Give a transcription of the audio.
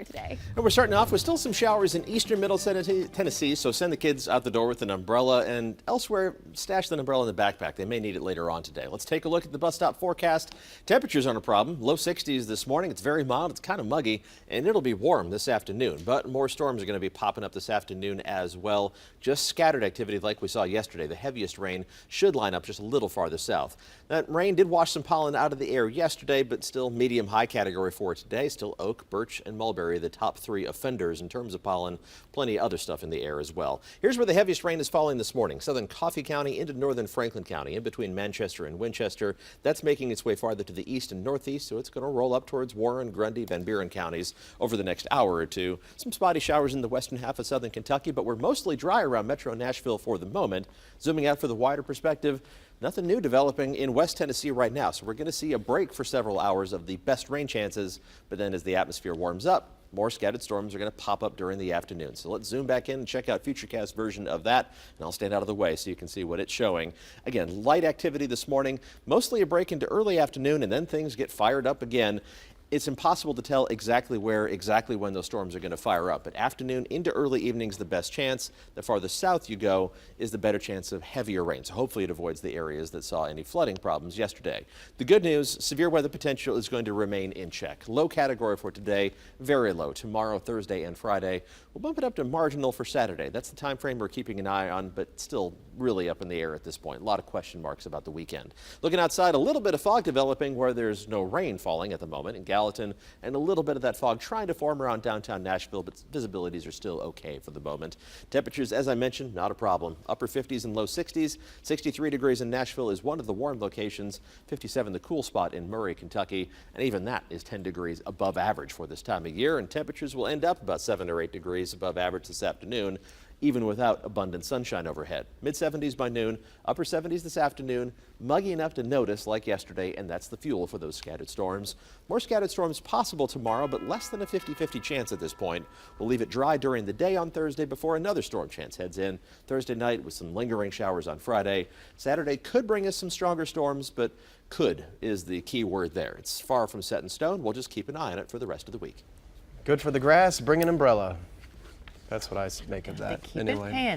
weather today. And we're starting off with still some showers in eastern middle Tennessee, so send the kids out the door with an umbrella, and elsewhere, stash that umbrella in the backpack. They may need it later on today. Let's take a look at the bus stop forecast. Temperatures aren't a problem. Low 60s this morning. It's very mild. It's kind of muggy, and it'll be warm this afternoon. But more storms are going to be popping up this afternoon as well. Just scattered activity like we saw yesterday. The heaviest rain should line up just a little farther south. That rain did wash some pollen out of the air yesterday, but still medium-high category for today. Still oak, birch, and mulberry, the top three offenders in terms of pollen. Plenty of other stuff in the air as well. Here's where the heaviest rain is falling this morning. Southern Coffee County into northern Franklin County, in between Manchester and Winchester. That's making its way farther to the east and northeast, so it's going to roll up towards Warren, Grundy, Van Buren counties over the next hour or two. Some spotty showers in the western half of southern Kentucky, but we're mostly dry around metro Nashville for the moment. Zooming out for the wider perspective, nothing new developing in West Tennessee right now, so we're going to see a break for several hours of the best rain chances, but then as the atmosphere warms up, more scattered storms are going to pop up during the afternoon. So let's zoom back in and check out Futurecast version of that, and I'll stand out of the way so you can see what it's showing. Again, light activity this morning, mostly a break into early afternoon, and then things get fired up again. It's impossible to tell exactly when those storms are going to fire up, but afternoon into early evening's the best chance. The farther south you go is the better chance of heavier rain, so hopefully it avoids the areas that saw any flooding problems yesterday. The good news, severe weather potential is going to remain in check. Low category for today, very low tomorrow, Thursday, and Friday. We'll bump it up to marginal for Saturday. That's the time frame we're keeping an eye on, but still really up in the air at this point. A lot of question marks about the weekend. Looking outside, a little bit of fog developing where there's no rain falling at the moment in Gallatin, and a little bit of that fog trying to form around downtown Nashville, but visibilities are still okay for the moment. Temperatures, as I mentioned, not a problem. Upper 50s and low 60s. 63 degrees in Nashville is one of the warm locations. 57 the cool spot in Murray, Kentucky, and even that is 10 degrees above average for this time of year, and temperatures will end up about 7 or 8 degrees above average this afternoon, even without abundant sunshine overhead. Mid-70s by noon, upper 70s this afternoon, muggy enough to notice like yesterday, and that's the fuel for those scattered storms. More scattered storms possible tomorrow, but less than a 50-50 chance at this point. We'll leave it dry during the day on Thursday before another storm chance heads in. Thursday night with some lingering showers on Friday. Saturday could bring us some stronger storms, but could is the key word there. It's far from set in stone. We'll just keep an eye on it for the rest of the week. Good for the grass, bring an umbrella. That's what I make of that. Keep it anyway. handy.